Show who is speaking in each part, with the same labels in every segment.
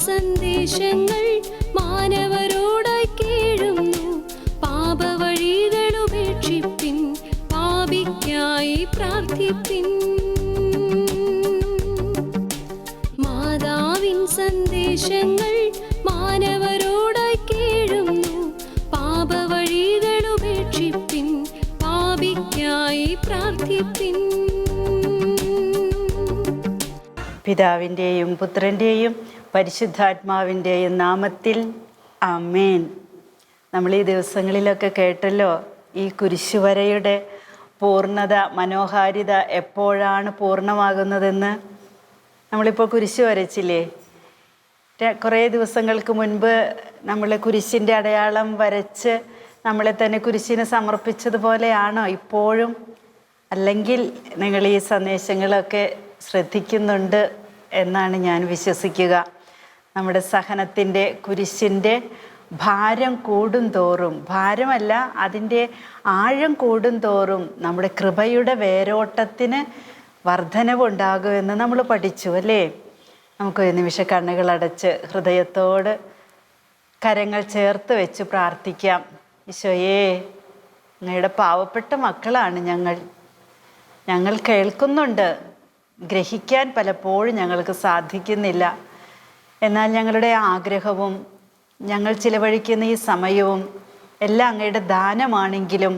Speaker 1: സന്ദേശങ്ങൾ മാനവരോടായി കേഴുന്നു. പാപവഴികളുപേക്ഷിപ്പിൻ, പാപിക്കായി പ്രാർത്ഥിപ്പിൻ. മാതാവിൻ സന്ദേശങ്ങൾ മാനവരോടായി കേഴുന്നു. പാപവഴികളുപേക്ഷിപ്പിൻ, പാപിക്കായി പ്രാർത്ഥിപ്പിൻ.
Speaker 2: പിതാവിൻ്റെയും പുത്രൻ്റെയും പരിശുദ്ധാത്മാവിൻ്റെയും നാമത്തിൽ ആമേൻ. നമ്മൾ ഈ ദിവസങ്ങളിലൊക്കെ കേട്ടല്ലോ, ഈ കുരിശുവരയുടെ പൂർണ്ണത, മനോഹാരിത എപ്പോഴാണ് പൂർണ്ണമാകുന്നതെന്ന്. നമ്മളിപ്പോൾ കുരിശ് വരച്ചില്ലേ? കുറേ ദിവസങ്ങൾക്ക് മുൻപ് നമ്മൾ കുരിശിൻ്റെ അടയാളം വരച്ച് നമ്മളെ തന്നെ കുരിശിന് സമർപ്പിച്ചതുപോലെയാണോ ഇപ്പോഴും? അല്ലെങ്കിൽ നിങ്ങൾ ഈ സന്ദേശങ്ങളൊക്കെ ശ്രദ്ധിക്കുന്നുണ്ട് എന്നാണ് ഞാൻ വിശ്വസിക്കുക. നമ്മുടെ സഹനത്തിൻ്റെ കുരിശിൻ്റെ ഭാരം കൂടും തോറും, ഭാരമല്ല അതിൻ്റെ ആഴം കൂടും തോറും നമ്മുടെ കൃപയുടെ വേരോട്ടത്തിന് വർധനവുണ്ടാകുമെന്ന് നമ്മൾ പഠിച്ചു അല്ലേ? നമുക്കൊരു നിമിഷം കണ്ണുകളടച്ച് ഹൃദയത്തോട് കരങ്ങൾ ചേർത്ത് വെച്ച് പ്രാർത്ഥിക്കാം. ഈശോയേ, അങ്ങയുടെ പാവപ്പെട്ട മക്കളാണ് ഞങ്ങൾ കേൾക്കുന്നുണ്ട്, ഗ്രഹിക്കാൻ പലപ്പോഴും ഞങ്ങൾക്ക് സാധിക്കുന്നില്ല. എന്നാൽ ഞങ്ങളുടെ ആഗ്രഹവും ഞങ്ങൾ ചിലവഴിക്കുന്ന ഈ സമയവും എല്ലാം അങ്ങയുടെ ദാനമാണെങ്കിലും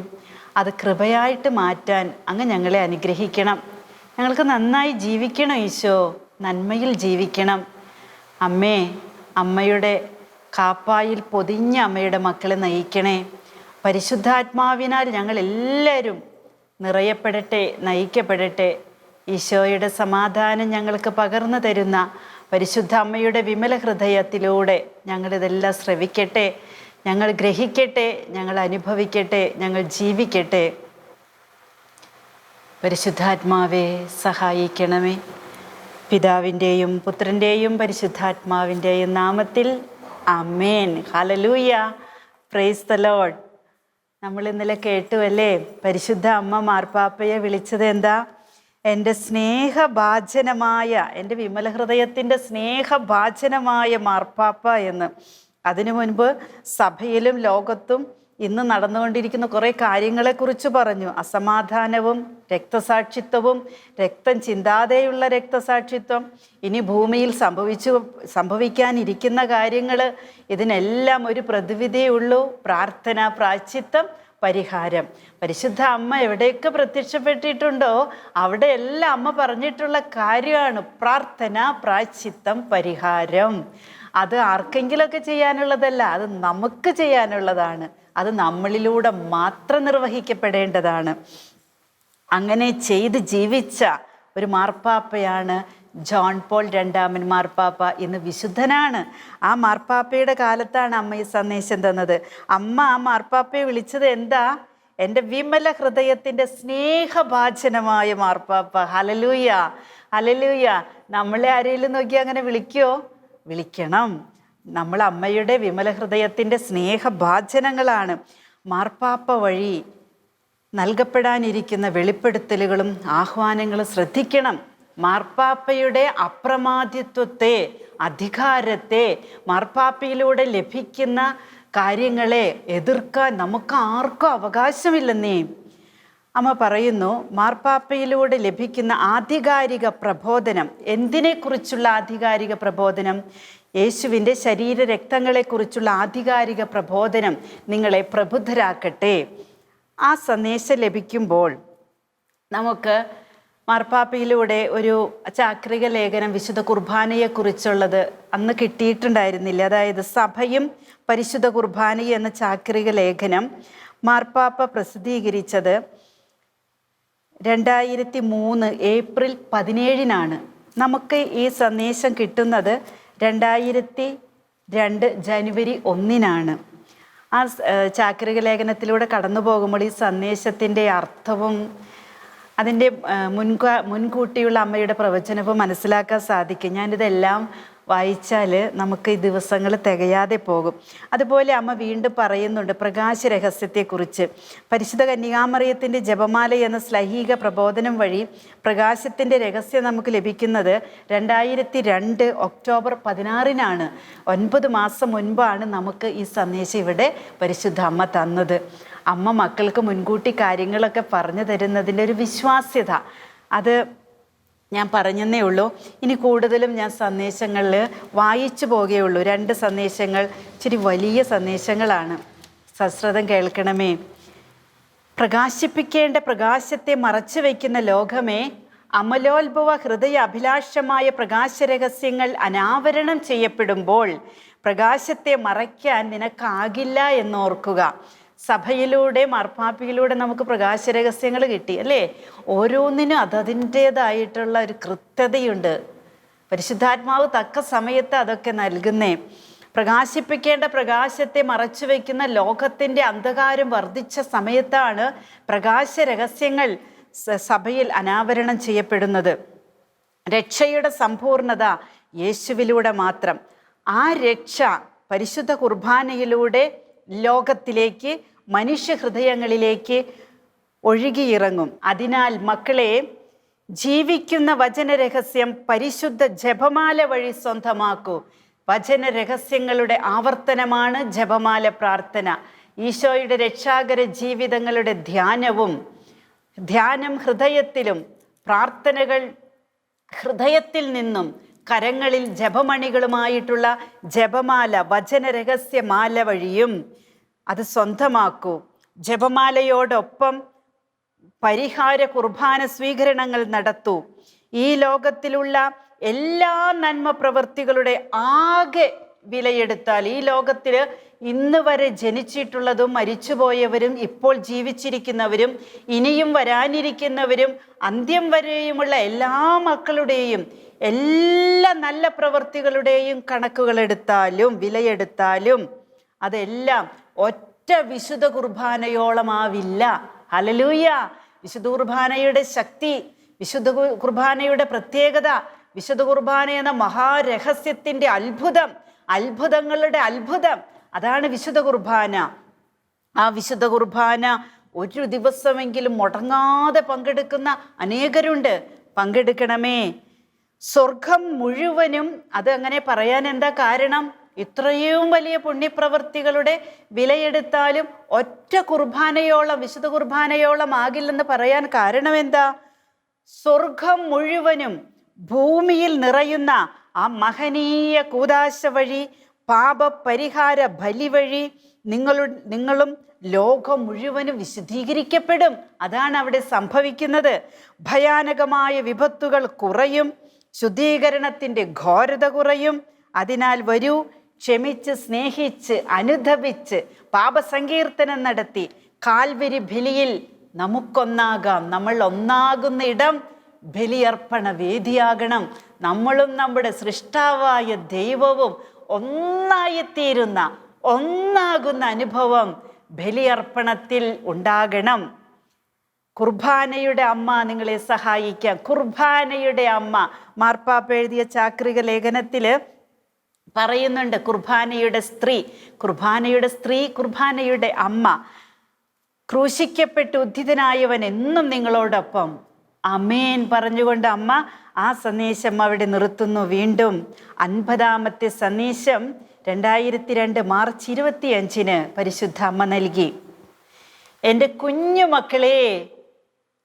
Speaker 2: അത് കൃപയായിട്ട് മാറ്റാൻ അങ്ങ് ഞങ്ങളെ അനുഗ്രഹിക്കണം. ഞങ്ങൾക്ക് നന്നായി ജീവിക്കണം ഈശോ, നന്മയിൽ ജീവിക്കണം. അമ്മേ, അമ്മയുടെ കാപ്പായിൽ പൊതിഞ്ഞ അമ്മയുടെ മക്കളെ നയിക്കണേ. പരിശുദ്ധാത്മാവിനാൽ ഞങ്ങൾ എല്ലാവരും നിറയപ്പെടട്ടെ, നയിക്കപ്പെടട്ടെ. ഈശോയുടെ സമാധാനം ഞങ്ങൾക്ക് പകർന്നു തരുന്ന പരിശുദ്ധ അമ്മയുടെ വിമല ഹൃദയത്തിലൂടെ ഞങ്ങളിതെല്ലാം ശ്രവിക്കട്ടെ, ഞങ്ങൾ ഗ്രഹിക്കട്ടെ, ഞങ്ങൾ അനുഭവിക്കട്ടെ, ഞങ്ങൾ ജീവിക്കട്ടെ. പരിശുദ്ധാത്മാവെ സഹായിക്കണമേ. പിതാവിൻ്റെയും പുത്രൻ്റെയും പരിശുദ്ധാത്മാവിൻ്റെയും നാമത്തിൽ ആമേൻ. ഹല്ലേലൂയ, പ്രൈസ് ദി ലോർഡ്. നമ്മൾ ഇന്നലെ കേട്ടുവല്ലേ, പരിശുദ്ധ അമ്മ മാർപ്പാപ്പയെ വിളിച്ചത് എന്താ? എൻ്റെ സ്നേഹഭാജനമായ, എൻ്റെ വിമല ഹൃദയത്തിൻ്റെ സ്നേഹഭാജനമായ മാർപ്പാപ്പ എന്ന്. അതിനു മുൻപ് സഭയിലും ലോകത്തും ഇന്ന് നടന്നുകൊണ്ടിരിക്കുന്ന കുറേ കാര്യങ്ങളെക്കുറിച്ച് പറഞ്ഞു. അസമാധാനവും രക്തസാക്ഷിത്വവും, രക്തം ചിന്താതെയുള്ള രക്തസാക്ഷിത്വം, ഇനി ഭൂമിയിൽ സംഭവിക്കാനിരിക്കുന്ന കാര്യങ്ങൾ, ഇതിനെല്ലാം ഒരു പ്രതിവിധിയേ ഉള്ളൂ: പ്രാർത്ഥന, പ്രായശ്ചിത്തം, പരിഹാരം. പരിശുദ്ധ അമ്മ എവിടെയൊക്കെ പ്രത്യക്ഷപ്പെട്ടിട്ടുണ്ടോ അവിടെയെല്ലാം അമ്മ പറഞ്ഞിട്ടുള്ള കാര്യമാണ് പ്രാർത്ഥന, പ്രായശ്ചിത്തം, പരിഹാരം. അത് ആർക്കെങ്കിലുമൊക്കെ ചെയ്യാനുള്ളതല്ല, അത് നമുക്ക് ചെയ്യാനുള്ളതാണ്. അത് നമ്മളിലൂടെ മാത്രം നിർവഹിക്കപ്പെടേണ്ടതാണ്. അങ്ങനെ ചെയ്ത് ജീവിച്ച ഒരു മാർപ്പാപ്പയാണ് ജോൺ പോൾ രണ്ടാമൻ മാർപ്പാപ്പ. ഇന്ന് വിശുദ്ധനാണ്. ആ മാർപ്പാപ്പയുടെ കാലത്താണ് അമ്മ ഈ സന്ദേശം തന്നത്. അമ്മ ആ മാർപ്പാപ്പയെ വിളിച്ചത് എന്താ? എൻ്റെ വിമല ഹൃദയത്തിൻ്റെ സ്നേഹഭാജനമായ മാർപ്പാപ്പ. Hallelujah, hallelujah. നമ്മളെ ആരെങ്കിലും നോക്കി അങ്ങനെ വിളിക്കുമോ? വിളിക്കണം. നമ്മൾ അമ്മയുടെ വിമല ഹൃദയത്തിൻ്റെ സ്നേഹഭാജനങ്ങളാണ്. മാർപ്പാപ്പ വഴി നൽകപ്പെടാനിരിക്കുന്ന വെളിപ്പെടുത്തലുകളും ആഹ്വാനങ്ങളും ശ്രദ്ധിക്കണം. മാർപ്പാപ്പയുടെ അപ്രമാദിത്വത്തെ, അധികാരത്തെ, മാർപ്പാപ്പയിലൂടെ ലഭിക്കുന്ന കാര്യങ്ങളെ എതിർക്കാൻ നമുക്ക് ആർക്കും അവകാശമില്ലെന്നേ. അമ്മ പറയുന്നു, മാർപ്പാപ്പയിലൂടെ ലഭിക്കുന്ന ആധികാരിക പ്രബോധനം. എന്തിനെക്കുറിച്ചുള്ള ആധികാരിക പ്രബോധനം? യേശുവിൻ്റെ ശരീര രക്തങ്ങളെക്കുറിച്ചുള്ള ആധികാരിക പ്രബോധനം നിങ്ങളെ പ്രബുദ്ധരാക്കട്ടെ. ആ സന്ദേശം ലഭിക്കുമ്പോൾ നമുക്ക് മാർപ്പാപ്പയിലൂടെ ഒരു ചാക്രിക ലേഖനം വിശുദ്ധ കുർബാനയെക്കുറിച്ചുള്ളത് അന്ന് കിട്ടിയിട്ടുണ്ടായിരുന്നില്ല. അതായത് സഭയും പരിശുദ്ധ കുർബാനയും എന്ന ചാക്രിക ലേഖനം മാർപ്പാപ്പ പ്രസിദ്ധീകരിച്ചത് 2003 ഏപ്രിൽ 17 നമുക്ക് ഈ സന്ദേശം കിട്ടുന്നത് 2002 ജനുവരി 1 ആ ചാക്രിക ലേഖനത്തിലൂടെ കടന്നു പോകുമ്പോൾ ഈ സന്ദേശത്തിൻ്റെ അർത്ഥവും അതിൻ്റെ മുൻകൂട്ടിയുള്ള അമ്മയുടെ പ്രവചനവും മനസ്സിലാക്കാൻ സാധിക്കും. ഞാനിതെല്ലാം വായിച്ചാൽ നമുക്ക് ഈ ദിവസങ്ങൾ തികയാതെ പോകും. അതുപോലെ അമ്മ വീണ്ടും പറയുന്നുണ്ട് പ്രകാശ രഹസ്യത്തെക്കുറിച്ച്. പരിശുദ്ധ കന്യകാമറിയത്തിൻ്റെ ജപമാല എന്ന ശ്ലൈഹിക പ്രബോധനം വഴി പ്രകാശത്തിൻ്റെ രഹസ്യം നമുക്ക് ലഭിക്കുന്നത് 2002 ഒക്ടോബർ 16 9 മാസം മുൻപാണ് നമുക്ക് ഈ സന്ദേശം ഇവിടെ പരിശുദ്ധ അമ്മ തന്നത്. അമ്മ മക്കൾക്ക് മുൻകൂട്ടി കാര്യങ്ങളൊക്കെ പറഞ്ഞു തരുന്നതിൻ്റെ ഒരു വിശ്വാസ്യത അത് ഞാൻ പറഞ്ഞെന്നേ ഉള്ളൂ. ഇനി കൂടുതലും ഞാൻ സന്ദേശങ്ങളിൽ വായിച്ചു പോകുകയുള്ളൂ. 2 സന്ദേശങ്ങൾ ഇച്ചിരി വലിയ സന്ദേശങ്ങളാണ്. സശ്രദ്ധം കേൾക്കണമേ. പ്രകാശിപ്പിക്കേണ്ട പ്രകാശത്തെ മറച്ചു വയ്ക്കുന്ന ലോകമേ, അമലോത്ഭവ ഹൃദയ അഭിലാഷമായ പ്രകാശരഹസ്യങ്ങൾ അനാവരണം ചെയ്യപ്പെടുമ്പോൾ പ്രകാശത്തെ മറയ്ക്കാൻ നിനക്കാകില്ല എന്നോർക്കുക. സഭയിലൂടെ മാർപ്പാപ്പിയിലൂടെ നമുക്ക് പ്രകാശരഹസ്യങ്ങൾ കിട്ടി അല്ലേ? ഓരോന്നിനും അതിൻ്റേതായിട്ടുള്ള ഒരു കൃത്യതയുണ്ട്. പരിശുദ്ധാത്മാവ് തക്ക സമയത്ത് അതൊക്കെ നൽകുന്നേ. പ്രകാശിപ്പിക്കേണ്ട പ്രകാശത്തെ മറച്ചു വയ്ക്കുന്ന ലോകത്തിൻ്റെ അന്ധകാരം വർദ്ധിച്ച സമയത്താണ് പ്രകാശരഹസ്യങ്ങൾ സഭയിൽ അനാവരണം ചെയ്യപ്പെടുന്നത്. രക്ഷയുടെ സമ്പൂർണത യേശുവിലൂടെ മാത്രം. ആ രക്ഷ പരിശുദ്ധ കുർബാനയിലൂടെ ലോകത്തിലേക്ക്, മനുഷ്യഹൃദയങ്ങളിലേക്ക് ഒഴുകിയിറങ്ങും. അതിനാൽ മക്കളെ, ജീവിക്കുന്ന വചനരഹസ്യം പരിശുദ്ധ ജപമാല വഴി സ്വന്തമാക്കൂ. വചനരഹസ്യങ്ങളുടെ ആവർത്തനമാണ് ജപമാല പ്രാർത്ഥന. ഈശോയുടെ രക്ഷാകര ജീവിതങ്ങളുടെ ധ്യാനം ഹൃദയത്തിലും, പ്രാർത്ഥനകൾ ഹൃദയത്തിൽ നിന്നും കരങ്ങളിൽ ജപമണികളുമായിട്ടുള്ള ജപമാല, വചനരഹസ്യമാല വഴിയും അത് സ്വന്തമാക്കൂ. ജപമാലയോടൊപ്പം പരിഹാര കുർബാന സ്വീകരണങ്ങൾ നടത്തൂ. ഈ ലോകത്തിലുള്ള എല്ലാ നന്മ പ്രവൃത്തികളുടെ ആകെ വിലയെടുത്താൽ, ഈ ലോകത്തിൽ ഇന്ന് വരെ ജനിച്ചിട്ടുള്ളതും മരിച്ചുപോയവരും ഇപ്പോൾ ജീവിച്ചിരിക്കുന്നവരും ഇനിയും വരാനിരിക്കുന്നവരും അന്ത്യം വരെയുമുള്ള എല്ലാ മക്കളുടെയും എല്ലാ നല്ല പ്രവൃത്തികളുടെയും കണക്കുകൾ എടുത്താലും വിലയെടുത്താലും അതെല്ലാം ഒറ്റ വിശുദ്ധ കുർബാനയോളമാവില്ല. ഹല്ലേലൂയ! വിശുദ്ധ കുർബാനയുടെ ശക്തി, വിശുദ്ധ കുർബാനയുടെ പ്രത്യേകത, വിശുദ്ധ കുർബാന എന്ന മഹാരഹസ്യത്തിൻ്റെ അത്ഭുതങ്ങളുടെ അത്ഭുതം, അതാണ് വിശുദ്ധ കുർബാന. ആ വിശുദ്ധ കുർബാന ഒരു ദിവസമെങ്കിലും മുടങ്ങാതെ പങ്കെടുക്കുന്ന അനേകരുണ്ട്. പങ്കെടുക്കണമേ. സ്വർഗം മുഴുവനും, അത് അങ്ങനെ പറയാൻ എന്താ കാരണം? ഇത്രയും വലിയ പുണ്യപ്രവൃത്തികളുടെ വിലയെടുത്താലും ഒറ്റ കുർബാനയോളം, വിശുദ്ധ കുർബാനയോളം ആകില്ലെന്ന് പറയാൻ കാരണം എന്താ? സ്വർഗം മുഴുവനും ഭൂമിയിൽ നിറയുന്ന ആ മഹനീയ കൂദാശ വഴി, പാപപരിഹാര ബലി വഴി നിങ്ങളും ലോകം മുഴുവനും വിശുദ്ധീകരിക്കപ്പെടും. അതാണ് അവിടെ സംഭവിക്കുന്നത്. ഭയാനകമായ വിപത്തുകൾ കുറയും, ശുദ്ധീകരണത്തിൻ്റെ ഘോരത കുറയും. അതിനാൽ വരൂ, ക്ഷമിച്ച്, സ്നേഹിച്ച്, അനുധപിച്ച്, പാപസങ്കീർത്തനം നടത്തി കാൽവരി ബലിയിൽ നമുക്കൊന്നാകാം. നമ്മൾ ഒന്നാകുന്ന ഇടം ബലിയർപ്പണ വേദിയാകണം. നമ്മളും നമ്മുടെ സൃഷ്ടാവായ ദൈവവും ഒന്നായിത്തീരുന്ന, ഒന്നാകുന്ന അനുഭവം ബലിയർപ്പണത്തിൽ ഉണ്ടാകണം. കുർബാനയുടെ അമ്മ നിങ്ങളെ സഹായിക്കാം. കുർബാനയുടെ അമ്മ, മാർപ്പാപ്പ എഴുതിയ ചാക്രിക ലേഖനത്തിൽ പറയുന്നുണ്ട്, കുർബാനയുടെ സ്ത്രീ, കുർബാനയുടെ അമ്മ. ക്രൂശിക്കപ്പെട്ട് ഉദ്ധിതനായവൻ എന്നും നിങ്ങളോടൊപ്പം. അമേൻ പറഞ്ഞുകൊണ്ട് അമ്മ ആ സന്ദേശം അവിടെ നിർത്തുന്നു. വീണ്ടും 50-ാമത്തെ സന്ദേശം 2002 മാർച്ച് 25 പരിശുദ്ധ അമ്മ നൽകി. എൻ്റെ കുഞ്ഞു മക്കളെ,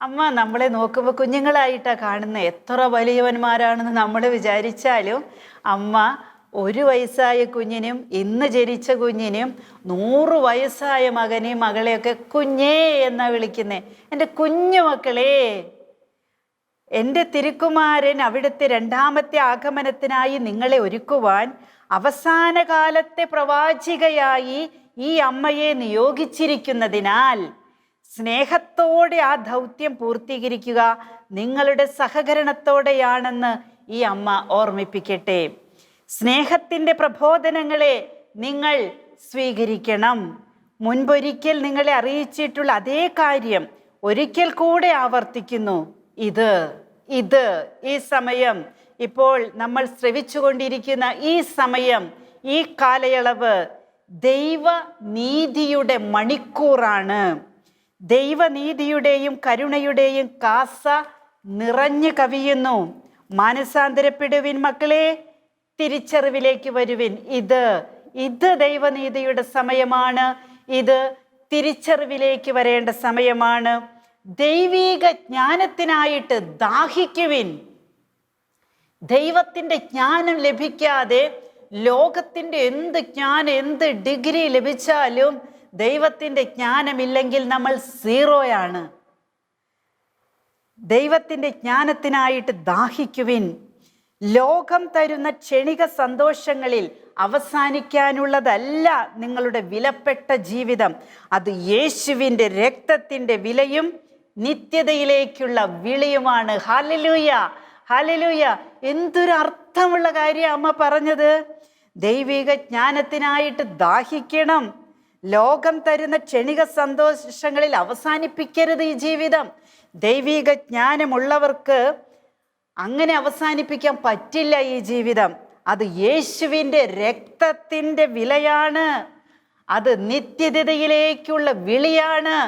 Speaker 2: അമ്മ നമ്മളെ നോക്കുമ്പോൾ കുഞ്ഞുങ്ങളായിട്ടാണ് കാണുന്നത്. എത്ര വലിയവന്മാരാണെന്ന് നമ്മൾ വിചാരിച്ചാലും അമ്മ 1 വയസ്സായ കുഞ്ഞിനും ഇന്ന് ജനിച്ച കുഞ്ഞിനും 100 വയസ്സായ മകനെയും മകളെയൊക്കെ കുഞ്ഞേ എന്നാ വിളിക്കുന്നേ. എൻ്റെ കുഞ്ഞു മക്കളെ, എൻ്റെ തിരുക്കുമാരൻ അവിടുത്തെ 2ാമത്തെ ആഗമനത്തിനായി നിങ്ങളെ ഒരുക്കുവാൻ അവസാന കാലത്തെ പ്രവാചികയായി ഈ അമ്മയെ നിയോഗിച്ചിരിക്കുന്നതിനാൽ സ്നേഹത്തോടെ ആ ദൗത്യം പൂർത്തീകരിക്കുക നിങ്ങളുടെ സഹകരണത്തോടെയാണെന്ന് ഈ അമ്മ ഓർമ്മിപ്പിക്കട്ടെ. സ്നേഹത്തിൻ്റെ പ്രബോധനങ്ങളെ നിങ്ങൾ സ്വീകരിക്കണം. മുൻപൊരിക്കൽ നിങ്ങളെ അറിയിച്ചിട്ടുള്ള അതേ കാര്യം ഒരിക്കൽ കൂടെ ആവർത്തിക്കുന്നു. ഇത് ഈ സമയം ഇപ്പോൾ നമ്മൾ ശ്രവിച്ചുകൊണ്ടിരിക്കുന്ന ഈ സമയം, ഈ കാലയളവ് ദൈവനീതിയുടെ മണിക്കൂറാണ്. ദൈവനീതിയുടെയും കരുണയുടെയും കാസ നിറഞ്ഞു കവിയുന്നു. മാനസാന്തരപ്പെടുവിൻ മക്കളെ, തിരിച്ചറിവിലേക്ക് വരുവിൻ. ഇത് ദൈവനീതിയുടെ സമയമാണ്. ഇത് തിരിച്ചറിവിലേക്ക് വരേണ്ട സമയമാണ്. ദൈവീക ജ്ഞാനത്തിനായിട്ട് ദാഹിക്കുവിൻ. ദൈവത്തിൻ്റെ ജ്ഞാനം ലഭിക്കാതെ ലോകത്തിൻ്റെ എന്ത് ജ്ഞാനം, എന്ത് ഡിഗ്രി ലഭിച്ചാലും ദൈവത്തിൻ്റെ ജ്ഞാനമില്ലെങ്കിൽ നമ്മൾ സീറോയാണ്. ദൈവത്തിൻ്റെ ജ്ഞാനത്തിനായിട്ട് ദാഹിക്കുവിൻ. ലോകം തരുന്ന ക്ഷണിക സന്തോഷങ്ങളിൽ അവസാനിക്കാനുള്ളതല്ല നിങ്ങളുടെ വിലപ്പെട്ട ജീവിതം. അത് യേശുവിൻ്റെ രക്തത്തിൻ്റെ വിലയും നിത്യതയിലേക്കുള്ള വിളിയുമാണ്. Hallelujah, hallelujah. എന്തൊരു അർത്ഥമുള്ള കാര്യം അമ്മ പറഞ്ഞത്. ദൈവിക ജ്ഞാനത്തിനായിട്ട് ദാഹിക്കണം. ലോകം തരുന്ന ക്ഷണിക സന്തോഷങ്ങളിൽ അവസാനിപ്പിക്കരുത് ഈ ജീവിതം. ദൈവിക ജ്ഞാനമുള്ളവർക്ക് അങ്ങനെ അവസാനിപ്പിക്കാൻ പറ്റില്ല ഈ ജീവിതം. അത് യേശുവിൻ്റെ രക്തത്തിൻ്റെ വിലയാണ്. അത് നിത്യതയിലേക്കുള്ള വിളിയാണ്.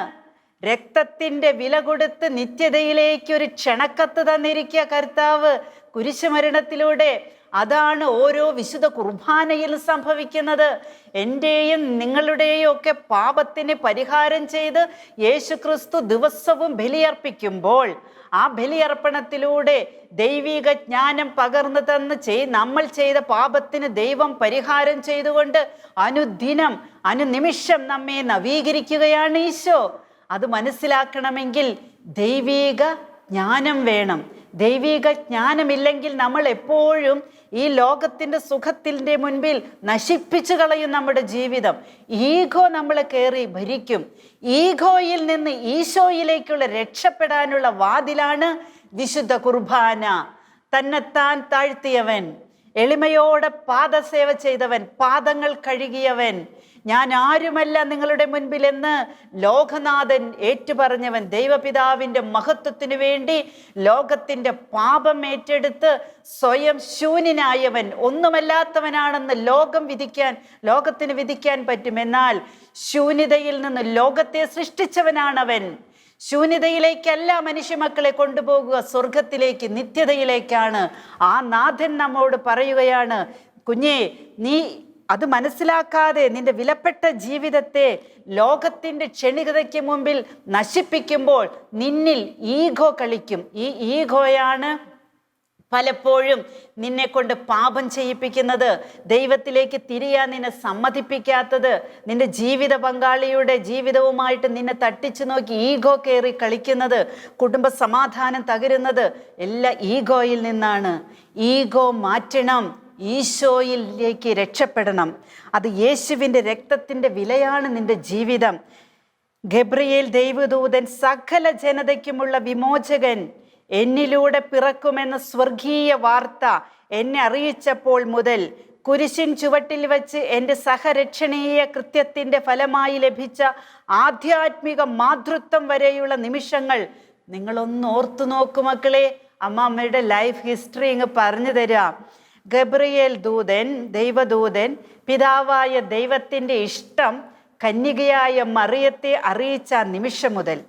Speaker 2: രക്തത്തിൻ്റെ വില കൊടുത്ത് നിത്യതയിലേക്ക് ഒരു ക്ഷണക്കത്ത് തന്നിരിക്കുക കർത്താവ് കുരിശുമരണത്തിലൂടെ. അതാണ് ഓരോ വിശുദ്ധ കുർബാനയിൽ സംഭവിക്കുന്നത്. എൻ്റെയും നിങ്ങളുടെയും ഒക്കെ പാപത്തിന് പരിഹാരം ചെയ്ത് യേശുക്രിസ്തു ദിവസവും ബലിയർപ്പിക്കുമ്പോൾ ആ ബലിയർപ്പണത്തിലൂടെ ദൈവിക ജ്ഞാനം പകർന്നു തന്ന് നമ്മൾ ചെയ്ത പാപത്തിന് ദൈവം പരിഹാരം ചെയ്തുകൊണ്ട് അനുദിനം അനുനിമിഷം നമ്മെ നവീകരിക്കുകയാണ് ഈശോ. അത് മനസ്സിലാക്കണമെങ്കിൽ ദൈവിക ജ്ഞാനം വേണം. ദൈവിക ജ്ഞാനമില്ലെങ്കിൽ നമ്മൾ എപ്പോഴും ഈ ലോകത്തിൻ്റെ സുഖത്തിൻ്റെ മുൻപിൽ നശിപ്പിച്ചു കളയും നമ്മുടെ ജീവിതം. ഈഗോ നമ്മളെ കയറി ഭരിക്കും. ഈഗോയിൽ നിന്ന് ഈശോയിലേക്കുള്ള രക്ഷപ്പെടാനുള്ള വാതിലാണ് വിശുദ്ധ കുർബാന. തന്നെത്താൻ താഴ്ത്തിയവൻ, എളിമയോടെ പാദസേവ ചെയ്തവൻ, പാദങ്ങൾ കഴുകിയവൻ, ഞാൻ ആരുമല്ല നിങ്ങളുടെ മുൻപിലെന്ന് ലോകനാഥൻ ഏറ്റുപറഞ്ഞവൻ, ദൈവപിതാവിൻ്റെ മഹത്വത്തിനു വേണ്ടി ലോകത്തിൻ്റെ പാപം ഏറ്റെടുത്ത് സ്വയം ശൂന്യനായവൻ, ഒന്നുമല്ലാത്തവനാണെന്ന് ലോകത്തിന് വിധിക്കാൻ പറ്റും. എന്നാൽ ശൂന്യതയിൽ നിന്ന് ലോകത്തെ സൃഷ്ടിച്ചവനാണവൻ. ശൂന്യതയിലേക്കല്ല മനുഷ്യമക്കളെ കൊണ്ടുപോകുക, സ്വർഗത്തിലേക്ക്, നിത്യതയിലേക്കാണ്. ആ നാഥൻ നമ്മോട് പറയുകയാണ്, കുഞ്ഞേ, നീ അത് മനസ്സിലാക്കാതെ നിന്റെ വിലപ്പെട്ട ജീവിതത്തെ ലോകത്തിൻ്റെ ക്ഷണികതയ്ക്ക് മുമ്പിൽ നശിപ്പിക്കുമ്പോൾ നിന്നിൽ ഈഗോ കളിക്കും. ഈ ഈഗോയാണ് പലപ്പോഴും നിന്നെ കൊണ്ട് പാപം ചെയ്യിപ്പിക്കുന്നത്, ദൈവത്തിലേക്ക് തിരിയാൻ നിന്നെ സമ്മതിപ്പിക്കാത്തത്, നിന്റെ ജീവിത പങ്കാളിയുടെ ജീവിതവുമായിട്ട് നിന്നെ തട്ടിച്ചു നോക്കി ഈഗോ കയറി കളിക്കുന്നത്, കുടുംബ സമാധാനം തകരുന്നത് എല്ലാം ഈഗോയിൽ നിന്നാണ്. ഈഗോ മാറ്റണം, ഈശോയിലേക്ക് രക്ഷപ്പെടണം. അത് യേശുവിൻ്റെ രക്തത്തിൻ്റെ വിലയാണ് നിന്റെ ജീവിതം. ഗബ്രിയേൽ ദൈവദൂതൻ സകല ജനതയ്ക്കുമുള്ള വിമോചകൻ എന്നിലൂടെ പിറക്കുമെന്ന സ്വർഗീയ വാർത്ത എന്നെ അറിയിച്ചപ്പോൾ മുതൽ കുരിശിൻ ചുവട്ടിൽ വെച്ച് എൻ്റെ സഹരക്ഷണീയ കൃത്യത്തിൻ്റെ ഫലമായി ലഭിച്ച ആധ്യാത്മിക മാതൃത്വം വരെയുള്ള നിമിഷങ്ങൾ നിങ്ങളൊന്ന് ഓർത്തു നോക്കൂ മക്കളെ. അമ്മയുടെ ലൈഫ് ഹിസ്റ്ററി ഇങ്ങ് പറഞ്ഞു തരാം. ഗബ്രിയേൽ ദൂതൻ, ദൈവദൂതൻ, പിതാവായ ദൈവത്തിൻ്റെ ഇഷ്ടം കന്യകയായ മറിയത്തെ അറിയിച്ച നിമിഷം മുതൽ,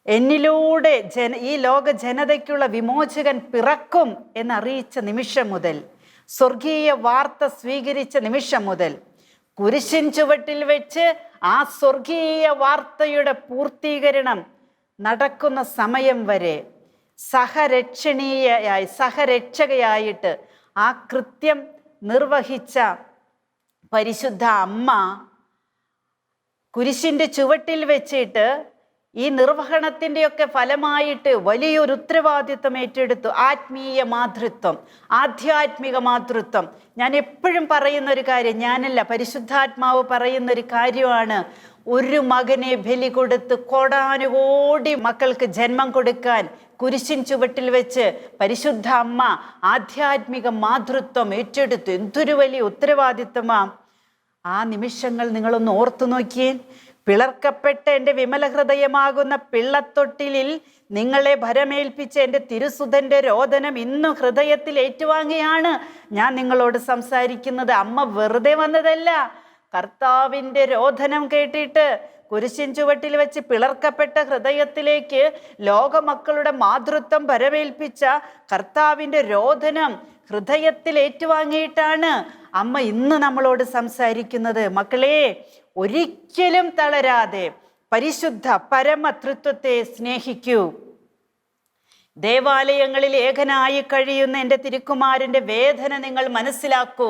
Speaker 2: എന്നിലൂടെ ഈ ലോക ജനതയ്ക്കുള്ള വിമോചകൻ പിറക്കും എന്നറിയിച്ച നിമിഷം മുതൽ, സ്വർഗീയ വാർത്ത സ്വീകരിച്ച നിമിഷം മുതൽ, കുരിശിൻ ചുവട്ടിൽ വെച്ച് ആ സ്വർഗീയ വാർത്തയുടെ പൂർത്തീകരണം നടക്കുന്ന സമയം വരെ സഹരക്ഷകയായിട്ട് ആ കൃത്യം നിർവഹിച്ച പരിശുദ്ധ അമ്മ കുരിശിൻ്റെ ചുവട്ടിൽ വെച്ചിട്ട് ഈ നിർവഹണത്തിൻ്റെയൊക്കെ ഫലമായിട്ട് വലിയൊരു ഉത്തരവാദിത്വം ഏറ്റെടുത്തു. ആത്മീയ മാതൃത്വം, ആധ്യാത്മിക മാതൃത്വം. ഞാൻ എപ്പോഴും പറയുന്നൊരു കാര്യം, ഞാനല്ല പരിശുദ്ധാത്മാവ് പറയുന്നൊരു കാര്യമാണ്. ഒരു മകനെ ബലി കൊടുത്ത് കോടാനുകോടി മക്കൾക്ക് ജന്മം കൊടുക്കാൻ കുരിശിൻ ചുവട്ടിൽ വെച്ച് പരിശുദ്ധ അമ്മ ആധ്യാത്മിക മാതൃത്വം ഏറ്റെടുത്തു. എന്തൊരു വലിയ ഉത്തരവാദിത്വമാ. ആ നിമിഷങ്ങൾ നിങ്ങളൊന്ന് ഓർത്തു നോക്കിയേ. പിളർക്കപ്പെട്ട എൻ്റെ വിമല ഹൃദയമാകുന്ന പിള്ളത്തൊട്ടിലിൽ നിങ്ങളെ ഭരമേൽപ്പിച്ച എൻ്റെ തിരുസുതൻ്റെ രോദനം ഇന്നും ഹൃദയത്തിൽ ഏറ്റുവാങ്ങിയാണ് ഞാൻ നിങ്ങളോട് സംസാരിക്കുന്നത്. അമ്മ വെറുതെ വന്നതല്ല. കർത്താവിൻ്റെ രോദനം കേട്ടിട്ട് കുരിശിൻ ചുവട്ടിൽ വെച്ച് പിളർക്കപ്പെട്ട ഹൃദയത്തിലേക്ക് ലോകമക്കളുടെ മാതൃത്വം ഭരമേൽപ്പിച്ച കർത്താവിൻ്റെ രോദനം ഹൃദയത്തിൽ ഏറ്റുവാങ്ങിയിട്ടാണ് അമ്മ ഇന്ന് നമ്മളോട് സംസാരിക്കുന്നത്. മക്കളെ, ഒരിക്കലും തളരാതെ പരിശുദ്ധ പരമതൃത്വത്തെ സ്നേഹിക്കൂ. ദേവാലയങ്ങളിൽ ഏകനായി കഴിയുന്ന എൻ്റെ തിരുക്കുമാരൻ്റെ വേദന നിങ്ങൾ മനസ്സിലാക്കൂ.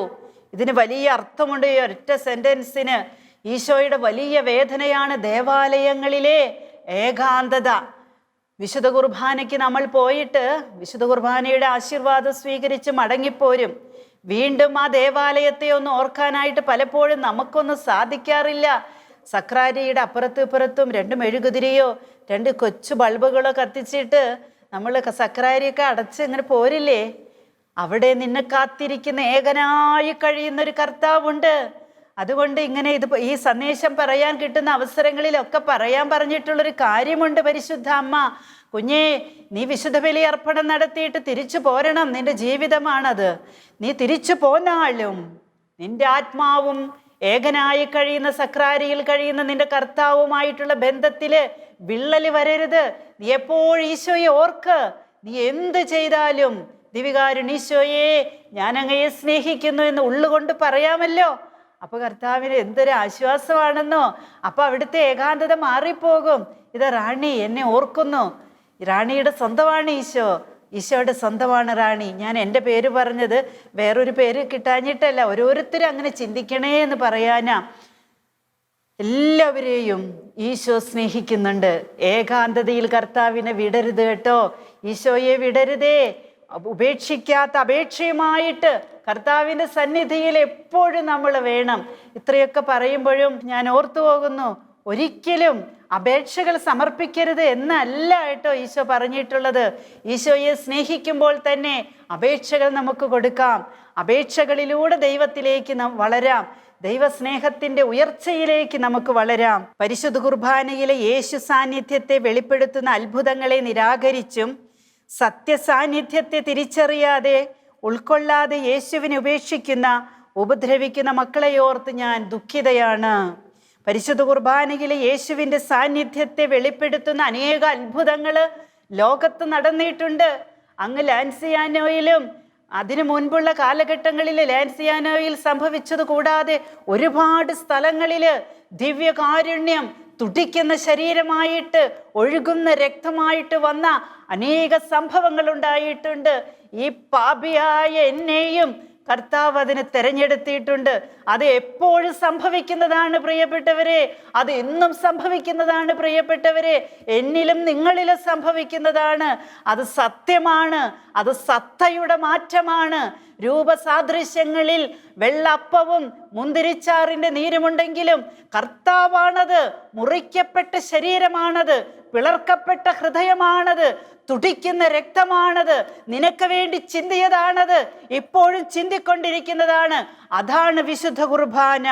Speaker 2: ഇതിന് വലിയ അർത്ഥമുണ്ട്. ഈ ഒറ്റ സെന്റൻസിന് ഈശോയുടെ വലിയ വേദനയാണ് ദേവാലയങ്ങളിലെ ഏകാന്തത. വിശുദ്ധ കുർബാനയ്ക്ക് നമ്മൾ പോയിട്ട് വിശുദ്ധ കുർബാനയുടെ ആശീർവാദം സ്വീകരിച്ച് മടങ്ങിപ്പോരും. വീണ്ടും ആ ദേവാലയത്തെ ഒന്ന് ഓർക്കാനായിട്ട് പലപ്പോഴും നമുക്കൊന്നും സാധിക്കാറില്ല. സക്രാരിയുടെ അപ്പുറത്തും ഇപ്പുറത്തും 2 മെഴുകുതിരിയോ 2 കൊച്ചു ബൾബുകളോ കത്തിച്ചിട്ട് നമ്മൾ സക്രാരിയൊക്കെ അടച്ച് ഇങ്ങനെ പോരില്ലേ? അവിടെ നിന്നെ കാത്തിരിക്കുന്ന ഏകനായി കഴിയുന്നൊരു കർത്താവുണ്ട്. അതുകൊണ്ട് ഇങ്ങനെ ഈ സന്ദേശം പറയാൻ കിട്ടുന്ന അവസരങ്ങളിലൊക്കെ പറയാൻ പറഞ്ഞിട്ടുള്ളൊരു കാര്യമുണ്ട് പരിശുദ്ധ അമ്മ. കുഞ്ഞേ, നീ വിശുദ്ധ ബലി അർപ്പണം നടത്തിയിട്ട് തിരിച്ചു പോരണം. നിന്റെ ജീവിതമാണത്. നീ തിരിച്ചു പോന്നാലും നിന്റെ ആത്മാവും ഏകനായി കഴിയുന്ന സക്രാരിയിൽ കഴിയുന്ന നിന്റെ കർത്താവുമായിട്ടുള്ള ബന്ധത്തില് വിള്ളല് വരരുത്. നീ എപ്പോഴും ഈശോയെ ഓർക്ക്. നീ എന്ത് ചെയ്താലും ദിവികാരുണീശോയെ ഞാൻ അങ്ങയെ സ്നേഹിക്കുന്നു എന്ന് ഉള്ളുകൊണ്ട് പറയാമല്ലോ. അപ്പൊ കർത്താവിന് എന്തൊരു ആശ്വാസമാണെന്നോ. അപ്പൊ അവിടുത്തെ ഏകാന്തത മാറിപ്പോകും. ഇത് റാണി എന്നെ ഓർക്കുന്നു. റാണിയുടെ സ്വന്തമാണ് ഈശോ. ഈശോയുടെ സ്വന്തമാണ് റാണി. ഞാൻ എൻ്റെ പേര് പറഞ്ഞത് വേറൊരു പേര് കിട്ടാഞ്ഞിട്ടല്ല. ഓരോരുത്തരും അങ്ങനെ ചിന്തിക്കണേ എന്ന് പറയാനാ. എല്ലാവരെയും ഈശോ സ്നേഹിക്കുന്നുണ്ട്. ഏകാന്തതയിൽ കർത്താവിനെ വിടരുത് കേട്ടോ. ഈശോയെ വിടരുതേ. ഉപേക്ഷിക്കാത്ത അപേക്ഷയുമായിട്ട് കർത്താവിൻ്റെ സന്നിധിയിൽ എപ്പോഴും നമ്മൾ വേണം. ഇത്രയൊക്കെ പറയുമ്പോഴും ഞാൻ ഓർത്തു പോകുന്നു, ഒരിക്കലും അപേക്ഷകൾ സമർപ്പിക്കരുത് എന്നല്ല കേട്ടോ ഈശോ പറഞ്ഞിട്ടുള്ളത്. ഈശോയെ സ്നേഹിക്കുമ്പോൾ തന്നെ അപേക്ഷകൾ നമുക്ക് കൊടുക്കാം. അപേക്ഷകളിലൂടെ ദൈവത്തിലേക്ക് നാം വളരാം. ദൈവസ്നേഹത്തിൻ്റെ ഉയർച്ചയിലേക്ക് നമുക്ക് വളരാം. പരിശുദ്ധ കുർബാനയിലെ യേശു സാന്നിധ്യത്തെ വെളിപ്പെടുത്തുന്ന അത്ഭുതങ്ങളെ നിരാകരിച്ചും സത്യസാന്നിധ്യത്തെ തിരിച്ചറിയാതെ ഉൾക്കൊള്ളാതെ യേശുവിനെ ഉപേക്ഷിക്കുന്ന ഉപദ്രവിക്കുന്ന മക്കളെ ഓർത്ത് ഞാൻ ദുഃഖിതയാണ്. പരിശുദ്ധ കുർബാനയിലെ യേശുവിൻ്റെ സാന്നിധ്യത്തെ വെളിപ്പെടുത്തുന്ന അനേക അത്ഭുതങ്ങൾ ലോകത്ത് നടന്നിട്ടുണ്ട്. അങ്ങ് ലാൻസിയാനോയിലും അതിനു മുൻപുള്ള കാലഘട്ടങ്ങളിൽ ലാൻസിയാനോയിൽ സംഭവിച്ചത് കൂടാതെ ഒരുപാട് സ്ഥലങ്ങളിൽ ദിവ്യകാരുണ്യം തുടിക്കുന്ന ശരീരമായിട്ട് ഒഴുകുന്ന രക്തമായിട്ട് വന്ന അനേക സംഭവങ്ങൾ ഉണ്ടായിട്ടുണ്ട്. ഈ പാപിയായ എന്നെയും കർത്താവ് അതിന് തെരഞ്ഞെടുത്തിട്ടുണ്ട്. അത് എപ്പോഴും സംഭവിക്കുന്നതാണ് പ്രിയപ്പെട്ടവരെ. അത് എന്നും സംഭവിക്കുന്നതാണ് പ്രിയപ്പെട്ടവരെ. എന്നിലും നിങ്ങളിലും സംഭവിക്കുന്നതാണ്. അത് സത്യമാണ്. അത് സത്തയുടെ മാറ്റമാണ്. രൂപസാദൃശ്യങ്ങളിൽ വെള്ളപ്പവും മുന്തിരിച്ചാറിൻ്റെ നീരുമുണ്ടെങ്കിലും കർത്താവാണത്. മുറിക്കപ്പെട്ട ശരീരമാണത്. പിളർക്കപ്പെട്ട ഹൃദയമാണത്. തുടിക്കുന്ന രക്തമാണത്. നിനക്ക് വേണ്ടി ചിന്തിയതാണത്. ഇപ്പോഴും ചിന്തിക്കൊണ്ടിരിക്കുന്നതാണ്. അതാണ് വിശുദ്ധ കുർബാന.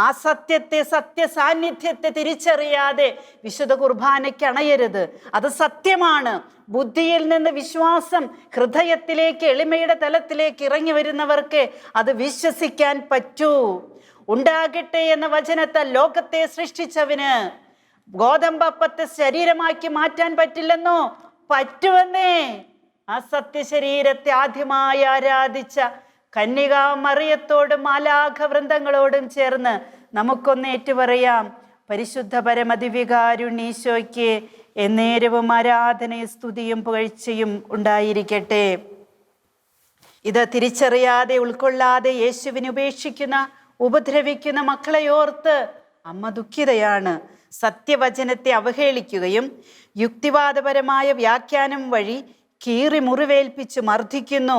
Speaker 2: ആ സത്യത്തെ, സത്യസാന്നിധ്യത്തെ തിരിച്ചറിയാതെ വിശുദ്ധ കുർബാനയ്ക്ക് അണയരുത്. അത് സത്യമാണ്. ബുദ്ധിയിൽ നിന്ന് വിശ്വാസം ഹൃദയത്തിലേക്ക്, എളിമയുടെ തലത്തിലേക്ക് ഇറങ്ങി വരുന്നവർക്ക് അത് വിശ്വസിക്കാൻ പറ്റൂ. ഉണ്ടാകട്ടെ എന്ന വചനത്താൽ ലോകത്തെ സൃഷ്ടിച്ചവന് ഗോതമ്പപ്പത്തെ ശരീരമാക്കി മാറ്റാൻ പറ്റില്ലെന്നോ? പറ്റുമെന്നേ. ആ സത്യശരീരത്തെ ആദ്യമായി ആരാധിച്ച കന്യകാ മറിയത്തോടും മാലാഖ വൃന്ദങ്ങളോടും ചേർന്ന് നമുക്കൊന്ന് ഏറ്റുപറയാം, പരിശുദ്ധ പരമദിവ്യകാരുണ്യീശോയ്ക്ക് എന്നേരവും ആരാധനയും സ്തുതിയും പുകഴ്ചയും ഉണ്ടായിരിക്കട്ടെ. ഇത് തിരിച്ചറിയാതെ ഉൾക്കൊള്ളാതെ യേശുവിനെ ഉപേക്ഷിക്കുന്ന, ഉപദ്രവിക്കുന്ന മക്കളെ ഓർത്ത് അമ്മ ദുഃഖിതയാണ്. സത്യവചനത്തെ അവഹേളിക്കുകയും യുക്തിവാദപരമായ വ്യാഖ്യാനം വഴി കീറി മുറിവേൽപ്പിച്ച് മർദ്ദിക്കുന്നു.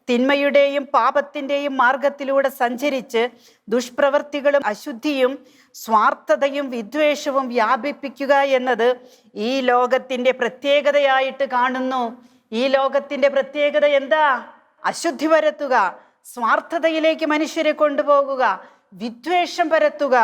Speaker 2: തിന്മയുടെയും പാപത്തിൻ്റെയും മാർഗത്തിലൂടെ സഞ്ചരിച്ച് ദുഷ്പ്രവൃത്തികളും അശുദ്ധിയും സ്വാർത്ഥതയും വിദ്വേഷവും വ്യാപിപ്പിക്കുക എന്നത് ഈ ലോകത്തിൻ്റെ പ്രത്യേകതയായിട്ട് കാണുന്നു. ഈ ലോകത്തിൻ്റെ പ്രത്യേകത എന്താ? അശുദ്ധി പരത്തുക, സ്വാർത്ഥതയിലേക്ക് മനുഷ്യരെ കൊണ്ടുപോകുക, വിദ്വേഷം പരത്തുക,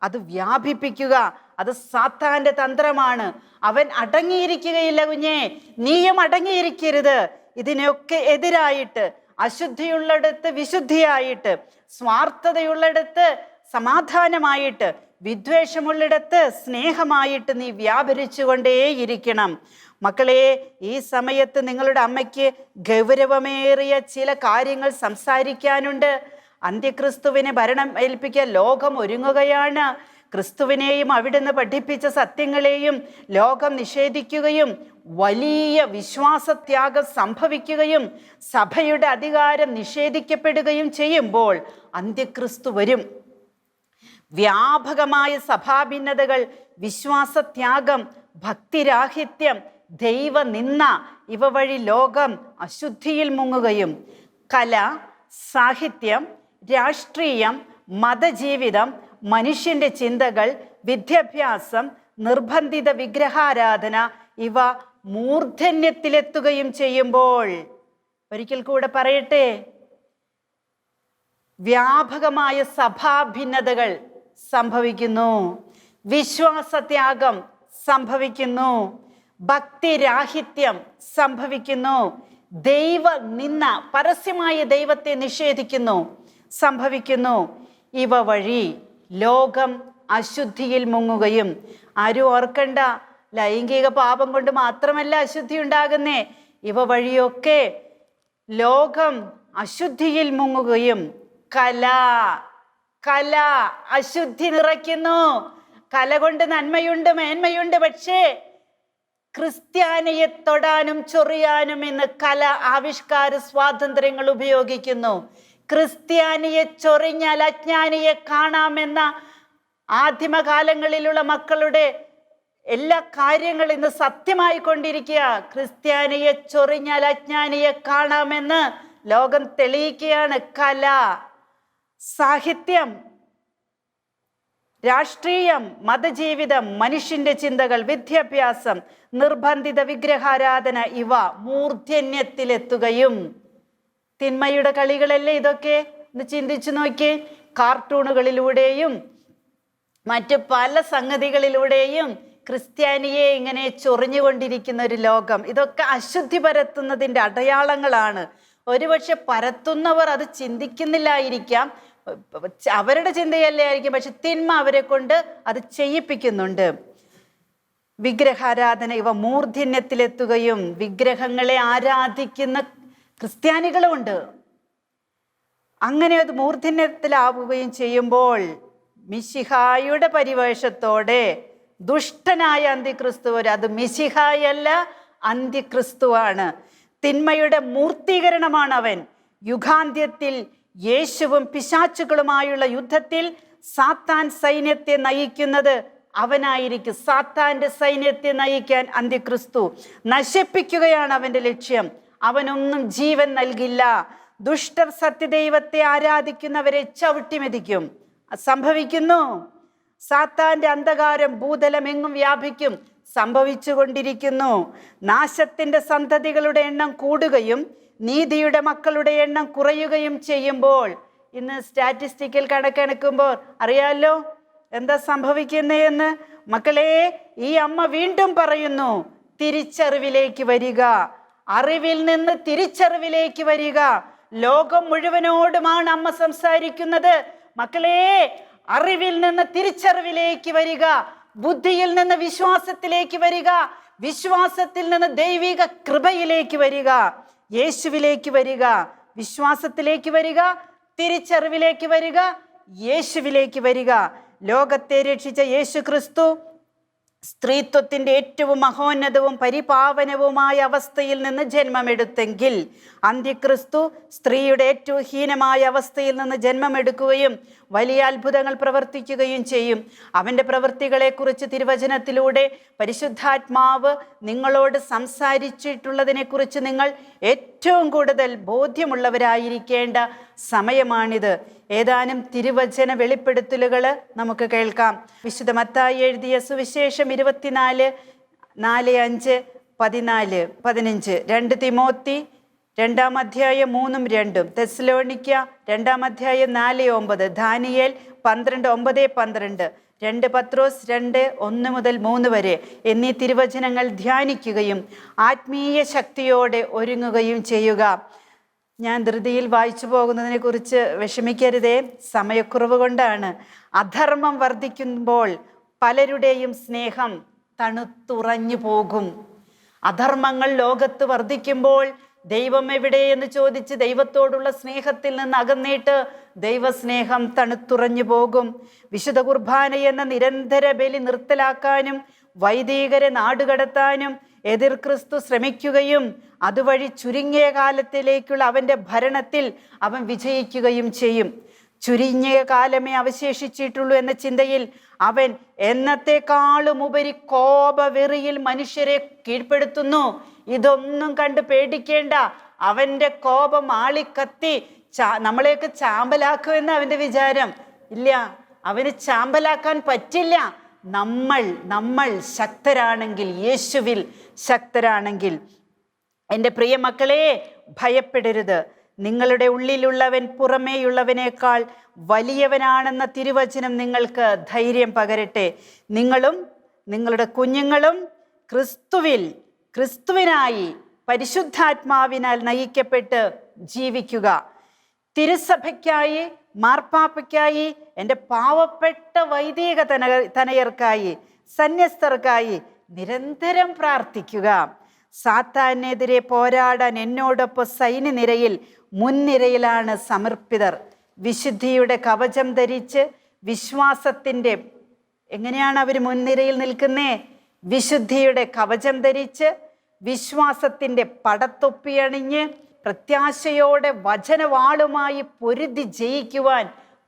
Speaker 2: അത് വ്യാപിപ്പിക്കുക. അത് സാത്താന്റെ തന്ത്രമാണ്. അവൻ അടങ്ങിയിരിക്കുകയില്ല കുഞ്ഞേ, നീയും അടങ്ങിയിരിക്കരുത്. ഇതിനൊക്കെ എതിരായിട്ട്, അശുദ്ധിയുള്ളിടത്ത് വിശുദ്ധിയായിട്ട്, സ്വാർത്ഥതയുള്ളിടത്ത് സമാധാനമായിട്ട്, വിദ്വേഷമുള്ളിടത്ത് സ്നേഹമായിട്ട് നീ വ്യാപരിച്ചുകൊണ്ടേയിരിക്കണം. മക്കളെ, ഈ സമയത്ത് നിങ്ങളുടെ അമ്മയ്ക്ക് ഗൗരവമേറിയ ചില കാര്യങ്ങൾ സംസാരിക്കാനുണ്ട്. അന്ത്യക്രിസ്തുവിനെ ഭരണം ഏൽപ്പിക്കാൻ ലോകം ഒരുങ്ങുകയാണ്. ക്രിസ്തുവിനെയും അവിടുന്ന് പഠിപ്പിച്ച സത്യങ്ങളെയും ലോകം നിഷേധിക്കുകയും വലിയ വിശ്വാസത്യാഗം സംഭവിക്കുകയും സഭയുടെ അധികാരം നിഷേധിക്കപ്പെടുകയും ചെയ്യുമ്പോൾ അന്ത്യക്രിസ്തു വരും. വ്യാപകമായ സഭാഭിന്നതകൾ, വിശ്വാസത്യാഗം, ഭക്തിരാഹിത്യം, ദൈവനിന്ദ ഇവ വഴി ലോകം അശുദ്ധിയിൽ മുങ്ങുകയും കല, സാഹിത്യം, രാഷ്ട്രീയം, മതജീവിതം, മനുഷ്യന്റെ ചിന്തകൾ, വിദ്യാഭ്യാസം, നിർബന്ധിത വിഗ്രഹാരാധന ഇവ മൂർധന്യത്തിലെത്തുകയും ചെയ്യുമ്പോൾ, ഒരിക്കൽ കൂടെ പറയട്ടെ, വ്യാപകമായ സഭാഭിന്നതകൾ സംഭവിക്കുന്നു, വിശ്വാസത്യാഗം സംഭവിക്കുന്നു, ഭക്തിരാഹിത്യം സംഭവിക്കുന്നു, ദൈവനിന്ദ, പരസ്യമായ ദൈവത്തെ നിഷേധിക്കുന്നു, സംഭവിക്കുന്നു. ഇവ വഴി ലോകം അശുദ്ധിയിൽ മുങ്ങുകയും, ആരും ഓർക്കണ്ട, ലൈംഗിക പാപം കൊണ്ട് മാത്രമല്ല അശുദ്ധി ഉണ്ടാകുന്നേ, ഇവ വഴിയൊക്കെ ലോകം അശുദ്ധിയിൽ മുങ്ങുകയും, കല അശുദ്ധി നിറയ്ക്കുന്നു. കല കൊണ്ട് നന്മയുണ്ട്, മേന്മയുണ്ട്. പക്ഷേ ക്രിസ്ത്യാനിയെ തൊടാനും ചൊറിയാനും ഇന്ന് കല ആവിഷ്കാര സ്വാതന്ത്ര്യങ്ങൾ ഉപയോഗിക്കുന്നു. ക്രിസ്ത്യാനിയെ ചൊറിഞ്ഞാൽ അജ്ഞാനിയെ കാണാമെന്ന ആദിമകാലങ്ങളിലുള്ള മക്കളുടെ എല്ലാ കാര്യങ്ങളും ഇന്ന് സത്യമായി കൊണ്ടിരിക്കുക. ക്രിസ്ത്യാനിയെ ചൊറിഞ്ഞാൽ അജ്ഞാനിയെ കാണാമെന്ന് ലോകം തെളിയിക്കുകയാണ്. കല, സാഹിത്യം, രാഷ്ട്രീയം, മതജീവിതം, മനുഷ്യന്റെ ചിന്തകൾ, വിദ്യാഭ്യാസം, നിർബന്ധിത വിഗ്രഹാരാധന ഇവ മൂർധന്യത്തിലെത്തുകയും, തിന്മയുടെ കളികളല്ലേ ഇതൊക്കെ? ഒന്ന് ചിന്തിച്ചു നോക്കി. കാർട്ടൂണുകളിലൂടെയും മറ്റു പല സംഗതികളിലൂടെയും ക്രിസ്ത്യാനിയെ ഇങ്ങനെ ചൊറിഞ്ഞുകൊണ്ടിരിക്കുന്ന ഒരു ലോകം. ഇതൊക്കെ അശുദ്ധി പരത്തുന്നതിൻ്റെ അടയാളങ്ങളാണ്. ഒരുപക്ഷെ പരത്തുന്നവർ അത് ചിന്തിക്കുന്നില്ലായിരിക്കാം, അവരുടെ ചിന്തയല്ലേ ആയിരിക്കും, പക്ഷെ തിന്മ അവരെ കൊണ്ട് അത് ചെയ്യിപ്പിക്കുന്നുണ്ട്. വിഗ്രഹാരാധന ഇവ മൂർധന്യത്തിലെത്തുകയും, വിഗ്രഹങ്ങളെ ആരാധിക്കുന്ന ക്രിസ്ത്യാനികളുമുണ്ട്. അങ്ങനെ അത് മൂർധന്യത്തിലാവുകയും ചെയ്യുമ്പോൾ മിശിഹായുടെ പരിവേഷത്തോടെ ദുഷ്ടനായ അന്ത്യക്രിസ്തു വരും. അത് മിശിഹായല്ല, അന്ത്യക്രിസ്തുവാണ്. തിന്മയുടെ മൂർത്തീകരണമാണ് അവൻ. യുഗാന്ത്യത്തിൽ യേശുവും പിശാചുകളുമായുള്ള യുദ്ധത്തിൽ സാത്താൻ സൈന്യത്തെ നയിക്കുന്നത് അവനായിരിക്കും. സാത്താന്റെ സൈന്യത്തെ നയിക്കാൻ അന്ത്യക്രിസ്തു നശിപ്പിക്കുകയാണ് അവന്റെ ലക്ഷ്യം. അവനൊന്നും ജീവൻ നൽകില്ല. ദുഷ്ടർ സത്യദൈവത്തെ ആരാധിക്കുന്നവരെ ചവിട്ടിമെതിക്കും. സംഭവിക്കുന്നു. സാത്താന്റെ അന്ധകാരം ഭൂതലമെങ്ങും വ്യാപിക്കും. സംഭവിച്ചുകൊണ്ടിരിക്കുന്നു. നാശത്തിന്റെ സന്തതികളുടെ എണ്ണം കൂടുകയും നീതിയുടെ മക്കളുടെ എണ്ണം കുറയുകയും ചെയ്യുമ്പോൾ, ഇന്ന് സ്റ്റാറ്റിസ്റ്റിക്കൽ കണക്കെടുക്കുമ്പോൾ അറിയാലോ എന്താ സംഭവിക്കുന്നതെന്ന്. മക്കളെ, ഈ അമ്മ വീണ്ടും പറയുന്നു, തിരിച്ചറിവിലേക്ക് വരിക. അറിവിൽ നിന്ന് തിരിച്ചറിവിലേക്ക് വരിക. ലോകം മുഴുവനോടുമാണ് അമ്മ സംസാരിക്കുന്നത്. മക്കളെ, അറിവിൽ നിന്ന് തിരിച്ചറിവിലേക്ക് വരിക. ബുദ്ധിയിൽ നിന്ന് വിശ്വാസത്തിലേക്ക് വരിക. വിശ്വാസത്തിൽ നിന്ന് ദൈവിക കൃപയിലേക്ക് വരിക. യേശുവിലേക്ക് വരിക. വിശ്വാസത്തിലേക്ക് വരിക, തിരിച്ചറിവിലേക്ക് വരിക, യേശുവിലേക്ക് വരിക. ലോകത്തെ രക്ഷിച്ച യേശു ക്രിസ്തു സ്ത്രീത്വത്തിൻ്റെ ഏറ്റവും മഹോന്നതവും പരിപാവനവുമായ അവസ്ഥയിൽ നിന്ന് ജന്മമെടുത്തെങ്കിൽ, അന്ത്യക്രിസ്തു സ്ത്രീയുടെ ഏറ്റവും ഹീനമായ അവസ്ഥയിൽ നിന്ന് ജന്മമെടുക്കുകയും വലിയ അത്ഭുതങ്ങൾ പ്രവർത്തിക്കുകയും ചെയ്യും. അവൻ്റെ പ്രവൃത്തികളെക്കുറിച്ച് തിരുവചനത്തിലൂടെ പരിശുദ്ധാത്മാവ് നിങ്ങളോട് സംസാരിച്ചിട്ടുള്ളതിനെക്കുറിച്ച് നിങ്ങൾ ഏറ്റവും കൂടുതൽ ബോധ്യമുള്ളവരായിരിക്കേണ്ട സമയമാണിത്. ഏതാനും തിരുവചന വെളിപ്പെടുത്തലുകൾ നമുക്ക് കേൾക്കാം. വിശുദ്ധ മത്തായി എഴുതിയ സുവിശേഷം 24:4-5-14-15, 2 തിമോത്തി 2-ാം അധ്യായം 3-2, തെസ്സലോനിക്ക 2-ാം അധ്യായം 4-9, ദാനിയേൽ 12:9-12, 2 പത്രോസ് 2:1-3 വരെ എന്നീ തിരുവചനങ്ങൾ ധ്യാനിക്കുകയും ആത്മീയ ശക്തിയോടെ ഒരുങ്ങുകയും ചെയ്യുക. ഞാൻ ധൃതിയിൽ വായിച്ചു പോകുന്നതിനെ കുറിച്ച് വിഷമിക്കരുതേ, സമയക്കുറവ് കൊണ്ടാണ്. അധർമ്മം വർദ്ധിക്കുമ്പോൾ പലരുടെയും സ്നേഹം തണുത്തുറഞ്ഞു പോകും. അധർമ്മങ്ങൾ ലോകത്ത് വർദ്ധിക്കുമ്പോൾ ദൈവം എവിടെ എന്ന് ചോദിച്ച് ദൈവത്തോടുള്ള സ്നേഹത്തിൽ നിന്ന് അകന്നിട്ട് ദൈവസ്നേഹം തണുത്തുറഞ്ഞു പോകും. വിശുദ്ധ കുർബാന എന്ന നിരന്തര ബലി നിർത്തലാക്കാനും വൈദികരെ നാടുകടത്താനും എതിർ ക്രിസ്തു ശ്രമിക്കുകയും അതുവഴി ചുരുങ്ങിയ കാലത്തിലേക്കുള്ള അവൻ്റെ ഭരണത്തിൽ അവൻ വിജയിക്കുകയും ചെയ്യും. ചുരുങ്ങിയ കാലമേ അവശേഷിച്ചിട്ടുള്ളൂ എന്ന ചിന്തയിൽ അവൻ എന്നത്തെക്കാളും ഉപരി കോപവെറിയിൽ മനുഷ്യരെ കീഴ്പ്പെടുത്തുന്നു. ഇതൊന്നും കണ്ട് പേടിക്കേണ്ട. അവൻ്റെ കോപം ആളിക്കത്തി നമ്മളെയൊക്കെ ചാമ്പലാക്കുമെന്ന് അവൻ്റെ വിചാരം. ഇല്ല, അവന് ചാമ്പലാക്കാൻ പറ്റില്ല. നമ്മൾ ശക്തരാണെങ്കിൽ, യേശുവിൽ ശക്തരാണെങ്കിൽ. എൻ്റെ പ്രിയ മക്കളെ, ഭയപ്പെടരുത്. നിങ്ങളുടെ ഉള്ളിലുള്ളവൻ പുറമേയുള്ളവനേക്കാൾ വലിയവനാണെന്ന തിരുവചനം നിങ്ങൾക്ക് ധൈര്യം പകരട്ടെ. നിങ്ങളും നിങ്ങളുടെ കുഞ്ഞുങ്ങളും ക്രിസ്തുവിനായി പരിശുദ്ധാത്മാവിനാൽ നയിക്കപ്പെട്ട് ജീവിക്കുക. തിരുസഭയ്ക്കായി, മാർപ്പാപ്പയ്ക്കായി, എൻ്റെ പാവപ്പെട്ട വൈദിക തനയർക്കായി, സന്യസ്തർക്കായി നിരന്തരം പ്രാർത്ഥിക്കുക. സാത്താനെതിരെ പോരാടാൻ എന്നോടൊപ്പം സൈന്യനിരയിൽ മുൻനിരയിലാണ് സമർപ്പിതർ. വിശുദ്ധിയുടെ കവചം ധരിച്ച് വിശ്വാസത്തിൻ്റെ എങ്ങനെയാണ് അവർ മുൻനിരയിൽ നിൽക്കുന്നേ? വിശുദ്ധിയുടെ കവചം ധരിച്ച് വിശ്വാസത്തിൻ്റെ പടത്തൊപ്പിയണിഞ്ഞ് പ്രത്യാശയോടെ വചനവാളുമായി പൊരുതി ജയിക്കുവാൻ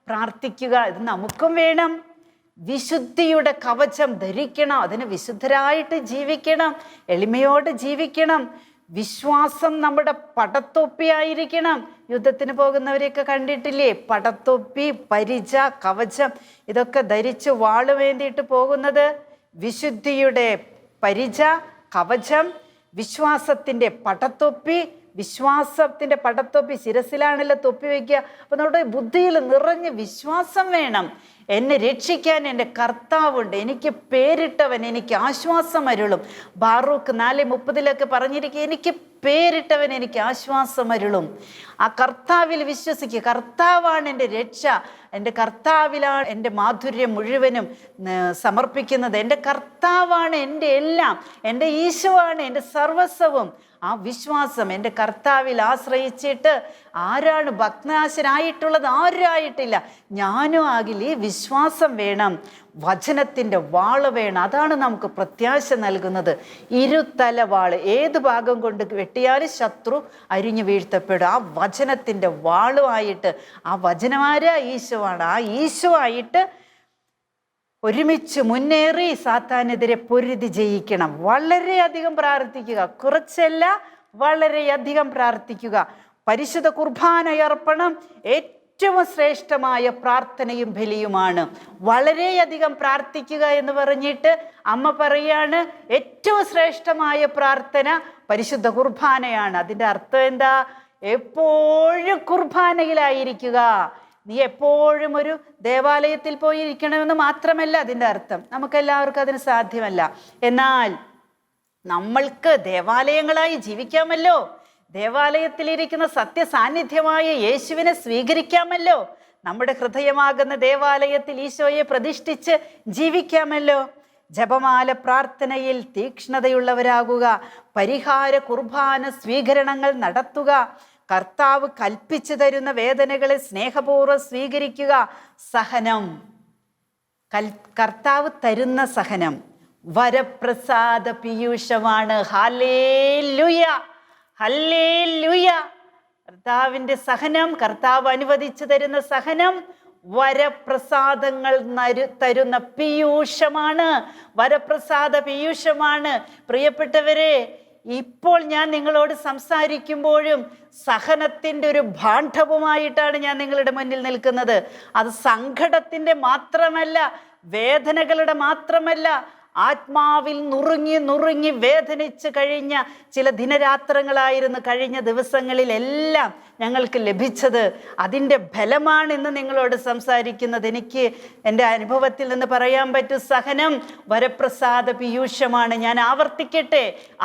Speaker 2: പ്രാർത്ഥിക്കുക. ഇത് നമുക്കും വേണം. വിശുദ്ധിയുടെ കവചം ധരിക്കണം. അതിന് വിശുദ്ധരായിട്ട് ജീവിക്കണം, എളിമയോടെ ജീവിക്കണം. വിശ്വാസം നമ്മുടെ പടത്തൊപ്പിയായിരിക്കണം. യുദ്ധത്തിന് പോകുന്നവരെയൊക്കെ കണ്ടിട്ടില്ലേ? പടത്തൊപ്പി, പരിച, കവചം ഇതൊക്കെ ധരിച്ച് വാള് വേണ്ടിയിട്ട് പോകുന്നത്. വിശുദ്ധിയുടെ പരിച, കവചം, വിശ്വാസത്തിൻ്റെ പടത്തൊപ്പി. വിശ്വാസത്തിൻ്റെ പടത്തൊപ്പി ശിരസിലാണല്ലോ തൊപ്പി വയ്ക്കുക. അപ്പം നമ്മുടെ ബുദ്ധിയിൽ നിറഞ്ഞ് വിശ്വാസം വേണം. എന്നെ രക്ഷിക്കാൻ എൻ്റെ കർത്താവുണ്ട്, എനിക്ക് പേരിട്ടവൻ എനിക്ക് ആശ്വാസം അരുളും. ബാറൂക്ക് 4:30 പറഞ്ഞിരിക്കുക, എനിക്ക് പേരിട്ടവൻ എനിക്ക് ആശ്വാസം അരുളും. ആ കർത്താവിൽ വിശ്വസിക്കുക. കർത്താവാണ് എൻ്റെ രക്ഷ. എൻ്റെ കർത്താവിലാണ് എൻ്റെ മാധുര്യം മുഴുവനും സമർപ്പിക്കുന്നത്. എൻ്റെ കർത്താവാണ് എൻ്റെ എല്ലാം. എൻ്റെ ഈശോയാണ് എൻ്റെ സർവസ്വവും. ആ വിശ്വാസം, എൻ്റെ കർത്താവിൽ ആശ്രയിച്ചിട്ട് ആരാണ് ഭഗ്നാശനായിട്ടുള്ളത്? ആരായിട്ടില്ല. ഞാനും ആകില്ല. ഈ വിശ്വാസം വേണം. വചനത്തിൻ്റെ വാള് വേണം. അതാണ് നമുക്ക് പ്രത്യാശ നൽകുന്നത്. ഇരുതല വാള്, ഏത് ഭാഗം കൊണ്ട് വെട്ടിയാലും ശത്രു അരിഞ്ഞു വീഴ്ത്തപ്പെടും. ആ വചനത്തിൻ്റെ വാളുമായിട്ട്, ആ വചനമാരാ? ഈശോയാണ്. ആ ഈശോ ആയിട്ട് ഒരുമിച്ച് മുന്നേറി സാത്താനെതിരെ പൊരുതി ജയിക്കണം. വളരെയധികം പ്രാർത്ഥിക്കുക. കുറച്ചല്ല, വളരെയധികം പ്രാർത്ഥിക്കുക. പരിശുദ്ധ കുർബാന അർപ്പണം ഏറ്റവും ശ്രേഷ്ഠമായ പ്രാർത്ഥനയും ബലിയുമാണ്. വളരെയധികം പ്രാർത്ഥിക്കുക എന്ന് പറഞ്ഞിട്ട് അമ്മ പറയാണ്, ഏറ്റവും ശ്രേഷ്ഠമായ പ്രാർത്ഥന പരിശുദ്ധ കുർബാനയാണ്. അതിൻ്റെ അർത്ഥം എന്താ? എപ്പോഴും കുർബാനയിലായിരിക്കുക. നീ എപ്പോഴും ഒരു ദേവാലയത്തിൽ പോയി ഇരിക്കണമെന്ന് മാത്രമല്ല അതിൻ്റെ അർത്ഥം. നമുക്കെല്ലാവർക്കും അതിന് സാധ്യമല്ല. എന്നാൽ നമ്മൾക്ക് ദേവാലയങ്ങളായി ജീവിക്കാമല്ലോ. ദേവാലയത്തിലിരിക്കുന്ന സത്യസാന്നിധ്യമായ യേശുവിനെ സ്വീകരിക്കാമല്ലോ. നമ്മുടെ ഹൃദയമാകുന്ന ദേവാലയത്തിൽ ഈശോയെ പ്രതിഷ്ഠിച്ച് ജീവിക്കാമല്ലോ. ജപമാല പ്രാർത്ഥനയിൽ തീക്ഷ്ണതയുള്ളവരാകുക. പരിഹാര കുർബാന സ്വീകരണങ്ങൾ നടത്തുക. കർത്താവ് കൽപ്പിച്ചു തരുന്ന വേദനകളെ സ്നേഹപൂർവ്വം സ്വീകരിക്കുക. സഹനം, കർത്താവ് തരുന്ന സഹനം വരപ്രസാദ പീയൂഷമാണ്. Hallelujah, hallelujah. കർത്താവിൻ്റെ സഹനം, കർത്താവ് അനുവദിച്ചു തരുന്ന സഹനം വരപ്രസാദങ്ങൾ തരുന്ന പീയൂഷമാണ്. വരപ്രസാദ പീയൂഷമാണ്. പ്രിയപ്പെട്ടവരെ, ഇപ്പോൾ ഞാൻ നിങ്ങളോട് സംസാരിക്കുമ്പോഴും സഹനത്തിൻ്റെ ഒരു ഭാണ്ഡവുമായിട്ടാണ് ഞാൻ നിങ്ങളുടെ മുന്നിൽ നിൽക്കുന്നത്. അത് സങ്കടത്തിൻ്റെ മാത്രമല്ല, വേദനകളുടെ മാത്രമല്ല, ആത്മാവിൽ നുറുങ്ങി വേദനിച്ച് കഴിഞ്ഞ ചില ദിനരാത്രങ്ങളായിരുന്നു കഴിഞ്ഞ ദിവസങ്ങളിലെല്ലാം. ഞങ്ങൾക്ക് ലഭിച്ചത്. അതിൻ്റെ ഫലമാണ് ഇന്ന് നിങ്ങളോട് സംസാരിക്കുന്നത്. എനിക്ക് എൻ്റെ അനുഭവത്തിൽ നിന്ന് പറയാൻ പറ്റും, സഹനം വരപ്രസാദ പീയൂഷമാണ്. ഞാൻ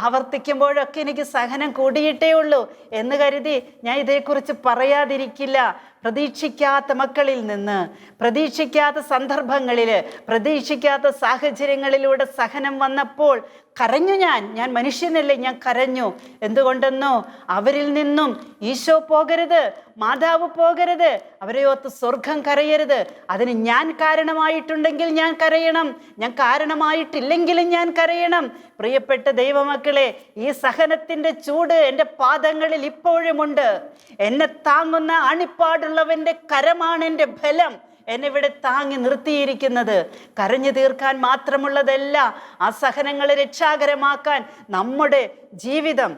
Speaker 2: ആവർത്തിക്കുമ്പോഴൊക്കെ എനിക്ക് സഹനം കൂടിയിട്ടേ ഉള്ളൂ എന്ന് കരുതി ഞാൻ ഇതേക്കുറിച്ച് പറയാതിരിക്കില്ല. പ്രതീക്ഷിക്കാത്ത മക്കളിൽ നിന്ന്, പ്രതീക്ഷിക്കാത്ത സന്ദർഭങ്ങളിൽ, പ്രതീക്ഷിക്കാത്ത സാഹചര്യങ്ങളിലൂടെ സഹനം വന്നപ്പോൾ കരഞ്ഞു. ഞാൻ മനുഷ്യനല്ലേ, ഞാൻ കരഞ്ഞു. എന്തുകൊണ്ടെന്നോ, അവരിൽ നിന്നും ഈശോ പോകരുത്, മാതാവ് പോകരുത്, അവരെ ഓർത്ത് സ്വർഗം കരയരുത്. അതിന് ഞാൻ കാരണമായിട്ടുണ്ടെങ്കിൽ ഞാൻ കരയണം, ഞാൻ കാരണമായിട്ടില്ലെങ്കിലും ഞാൻ കരയണം. പ്രിയപ്പെട്ട ദൈവമക്കളെ, ഈ സഹനത്തിൻ്റെ ചൂട് എൻ്റെ പാദങ്ങളിൽ ഇപ്പോഴുമുണ്ട്. എന്നെ താങ്ങുന്ന അണിപ്പാടുള്ളവൻ്റെ കരമാണ് എൻ്റെ ബലം എന്നെ ഇവിടെ താങ്ങി നിർത്തിയിരിക്കുന്നത്. കരഞ്ഞു തീർക്കാൻ മാത്രമുള്ളതല്ല, ആ സഹനങ്ങളെ രക്ഷാകരമാക്കാൻ നമ്മുടെ ജീവിതം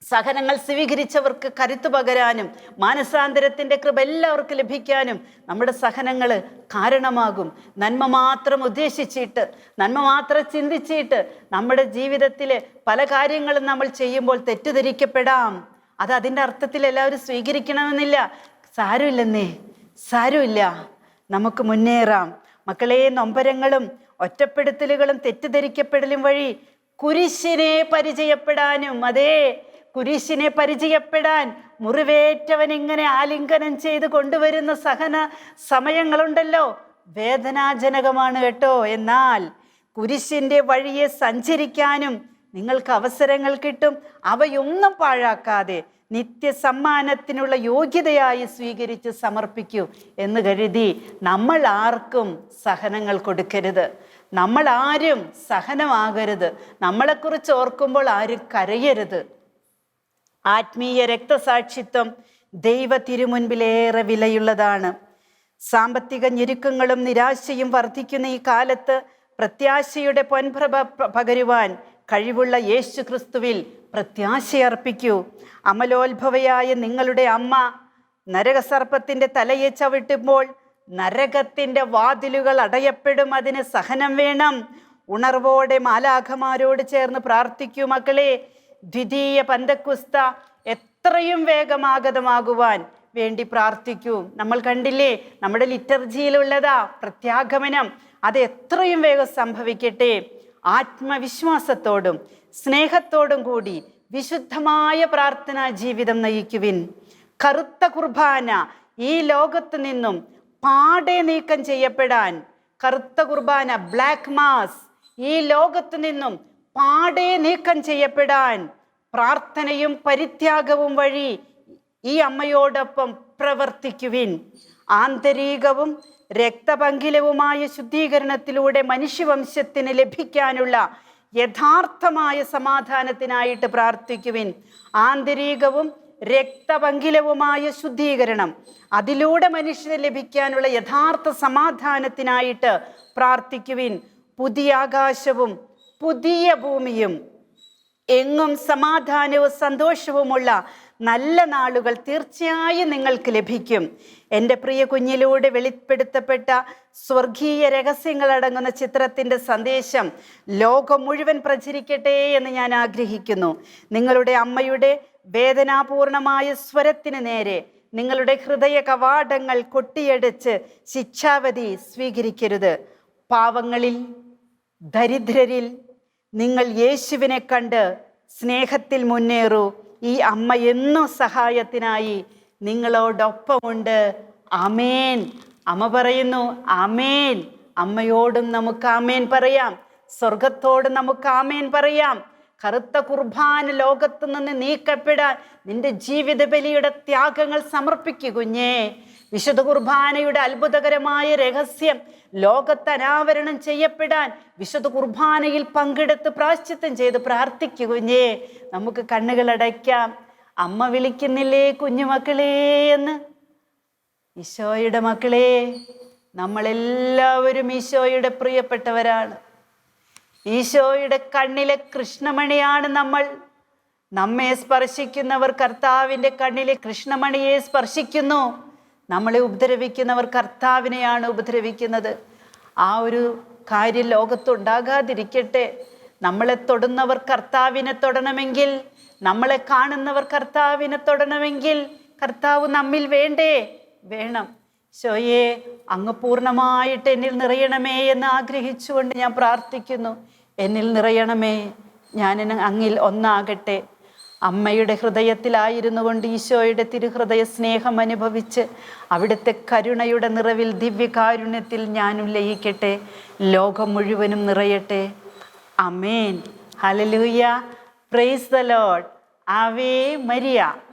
Speaker 2: സഹനങ്ങൾ സ്വീകരിച്ചവർക്ക് കരുത്തു പകരാനും മാനസാന്തരത്തിൻ്റെ കൃപ എല്ലാവർക്കും ലഭിക്കാനും നമ്മുടെ സഹനങ്ങൾ കാരണമാകും. നന്മ മാത്രം ഉദ്ദേശിച്ചിട്ട്, നന്മ മാത്രം ചിന്തിച്ചിട്ട് നമ്മുടെ ജീവിതത്തിൽ പല കാര്യങ്ങളും നമ്മൾ ചെയ്യുമ്പോൾ തെറ്റിദ്ധരിക്കപ്പെടാം. അത് അതിൻ്റെ അർത്ഥത്തിൽ എല്ലാവരും സ്വീകരിക്കണമെന്നില്ല. സാരമില്ലെന്നേ, സാരമില്ല, നമുക്ക് മുന്നേറാം. മക്കളെ, നൊമ്പരങ്ങളും ഒറ്റപ്പെടുത്തലുകളും തെറ്റിദ്ധരിക്കപ്പെടലും വഴി കുരിശിനെ പരിചയപ്പെടാനും, അതേ കുരിശിനെ പരിചയപ്പെടാൻ മുറിവേറ്റവൻ ഇങ്ങനെ ആലിംഗനം ചെയ്ത് കൊണ്ടുവരുന്ന സഹന സമയങ്ങളുണ്ടല്ലോ, വേദനാജനകമാണ് കേട്ടോ. എന്നാൽ കുരിശിൻ്റെ വഴിയെ സഞ്ചരിക്കാനും നിങ്ങൾക്ക് അവസരങ്ങൾ കിട്ടും. അവയൊന്നും പാഴാക്കാതെ നിത്യസമ്മാനത്തിനുള്ള യോഗ്യതയായി സ്വീകരിച്ച് സമർപ്പിക്കൂ എന്ന് കരുതി നമ്മൾ ആർക്കും സഹനങ്ങൾ കൊടുക്കരുത്. നമ്മൾ ആരും സഹനമാകരുത്. നമ്മളെക്കുറിച്ച് ഓർക്കുമ്പോൾ ആരും കരയരുത്. ആത്മീയ രക്തസാക്ഷിത്വം ദൈവ തിരുമുൻപിലേറെ വിലയുള്ളതാണ്. സാമ്പത്തിക ഞെരുക്കങ്ങളും നിരാശയും വർദ്ധിക്കുന്ന ഈ കാലത്ത് പ്രത്യാശയുടെ പൊൻപ്രഭ പകരുവാൻ കഴിവുള്ള യേശു ക്രിസ്തുവിൽ പ്രത്യാശയർപ്പിക്കൂ. അമലോത്ഭവയായ നിങ്ങളുടെ അമ്മ നരകസർപ്പത്തിൻ്റെ തലയെ ചവിട്ടുമ്പോൾ നരകത്തിൻ്റെ വാതിലുകൾ അടയപ്പെടും. അതിന് സഹനം വേണം. ഉണർവോടെ മാലാഖമാരോട് ചേർന്ന് പ്രാർത്ഥിക്കൂ മക്കളെ. ദ്വിതീയ പന്തക്കുസ്ത എത്രയും വേഗം ആഗതമാകുവാൻ വേണ്ടി പ്രാർത്ഥിക്കൂ. നമ്മൾ കണ്ടില്ലേ, നമ്മുടെ ലിറ്റർജിയിലുള്ളതാ പ്രത്യാഗമനം. അത് എത്രയും വേഗം സംഭവിക്കട്ടെ. ആത്മവിശ്വാസത്തോടും സ്നേഹത്തോടും കൂടി വിശുദ്ധമായ പ്രാർത്ഥനാ ജീവിതം നയിക്കുവിൻ. കറുത്ത കുർബാന ഈ ലോകത്ത് നിന്നും പാടെ നീക്കം ചെയ്യപ്പെടാൻ, കറുത്ത കുർബാന, ബ്ലാക്ക് മാസ് ഈ ലോകത്ത് നിന്നും പാടെ നീക്കം ചെയ്യപ്പെടാൻ പ്രാർത്ഥനയും പരിത്യാഗവും വഴി ഈ അമ്മയോടൊപ്പം പ്രവർത്തിക്കുവിൻ. ആന്തരികവും രക്തപങ്കിലവുമായ ശുദ്ധീകരണത്തിലൂടെ മനുഷ്യവംശത്തിന് ലഭിക്കാനുള്ള യഥാർത്ഥമായ സമാധാനത്തിനായിട്ട് പ്രാർത്ഥിക്കുവിൻ. ആന്തരികവും രക്തപങ്കിലവുമായ ശുദ്ധീകരണം, അതിലൂടെ മനുഷ്യന് ലഭിക്കാനുള്ള യഥാർത്ഥ സമാധാനത്തിനായിട്ട് പ്രാർത്ഥിക്കുവിൻ. പുതിയ ആകാശവും പുതിയ ഭൂമിയും എങ്ങും സമാധാനവും സന്തോഷവുമുള്ള നല്ല നാളുകൾ തീർച്ചയായും നിങ്ങൾക്ക് ലഭിക്കും. എൻ്റെ പ്രിയ കുഞ്ഞിലൂടെ വെളിപ്പെടുത്തപ്പെട്ട സ്വർഗീയ രഹസ്യങ്ങളടങ്ങുന്ന ചിത്രത്തിൻ്റെ സന്ദേശം ലോകം മുഴുവൻ പ്രചരിക്കട്ടെ എന്ന് ഞാൻ ആഗ്രഹിക്കുന്നു. നിങ്ങളുടെ അമ്മയുടെ വേദനാപൂർണമായ സ്വരത്തിന് നേരെ നിങ്ങളുടെ ഹൃദയ കവാടങ്ങൾ കൊട്ടിയടച്ച് ശിക്ഷാവധി സ്വീകരിക്കരുത്. പാവങ്ങളിൽ, ദരിദ്രരിൽ നിങ്ങൾ യേശുവിനെ കണ്ട് സ്നേഹത്തിൽ മുന്നേറൂ. ഈ അമ്മ എന്നും സഹായത്തിനായി നിങ്ങളോടൊപ്പമുണ്ട്. ആമേൻ. അമ്മ പറയുന്നു ആമേൻ. അമ്മയോടും നമുക്ക് ആമേൻ പറയാം, സ്വർഗത്തോടും നമുക്ക് ആമേൻ പറയാം. കറുത്ത കുർബാന ലോകത്ത് നിന്ന് നീക്കപ്പെടാൻ നിന്റെ ജീവിത ബലിയുടെ ത്യാഗങ്ങൾ സമർപ്പിക്കൂ കുഞ്ഞേ. വിശുദ്ധ കുർബാനയുടെ അത്ഭുതകരമായ രഹസ്യം ലോകത്ത് അനാവരണം ചെയ്യപ്പെടാൻ വിശുദ്ധ കുർബാനയിൽ പങ്കെടുത്ത് പ്രാശ്ചിത്തം ചെയ്ത് പ്രാർത്ഥിക്കൂ കുഞ്ഞേ. നമുക്ക് കണ്ണുകളടയ്ക്കാം. അമ്മ വിളിക്കുന്നില്ലേ കുഞ്ഞുമക്കളേ എന്ന്? ഈശോയുടെ മക്കളെ, നമ്മളെല്ലാവരും ഈശോയുടെ പ്രിയപ്പെട്ടവരാണ്. ഈശോയുടെ കണ്ണിലെ കൃഷ്ണമണിയാണ് നമ്മൾ. നമ്മെ സ്പർശിക്കുന്നവർ കർത്താവിൻ്റെ കണ്ണിലെ കൃഷ്ണമണിയെ സ്പർശിക്കുന്നു. നമ്മളെ ഉപദ്രവിക്കുന്നവർ കർത്താവിനെയാണ് ഉപദ്രവിക്കുന്നത്. ആ ഒരു കാര്യം ലോകത്തുണ്ടാകാതിരിക്കട്ടെ. നമ്മളെ തൊടുന്നവർ കർത്താവിനെ തൊടണമെങ്കിൽ, നമ്മളെ കാണുന്നവർ കർത്താവിനെ തൊടണമെങ്കിൽ കർത്താവ് നമ്മിൽ വേണ്ടേ? വേണം. ഈശോയെ, അങ്ങ് പൂർണ്ണമായിട്ട് എന്നിൽ നിറയണമേ എന്ന് ആഗ്രഹിച്ചുകൊണ്ട് ഞാൻ പ്രാർത്ഥിക്കുന്നു. എന്നിൽ നിറയണമേ, ഞാൻ അങ്ങിൽ ഒന്നാകട്ടെ. അമ്മയുടെ ഹൃദയത്തിലായിരുന്നു കൊണ്ട് ഈശോയുടെ തിരുഹൃദയ സ്നേഹം അനുഭവിച്ച് അവിടുത്തെ കരുണയുടെ നിറവിൽ ദിവ്യകാരുണ്യത്തിൽ ഞാനും ലയിക്കട്ടെ. ലോകം മുഴുവനും നിറയട്ടെ. ആമേൻ. ഹല്ലേലൂയ. Praise the Lord. ആവേ മരിയ.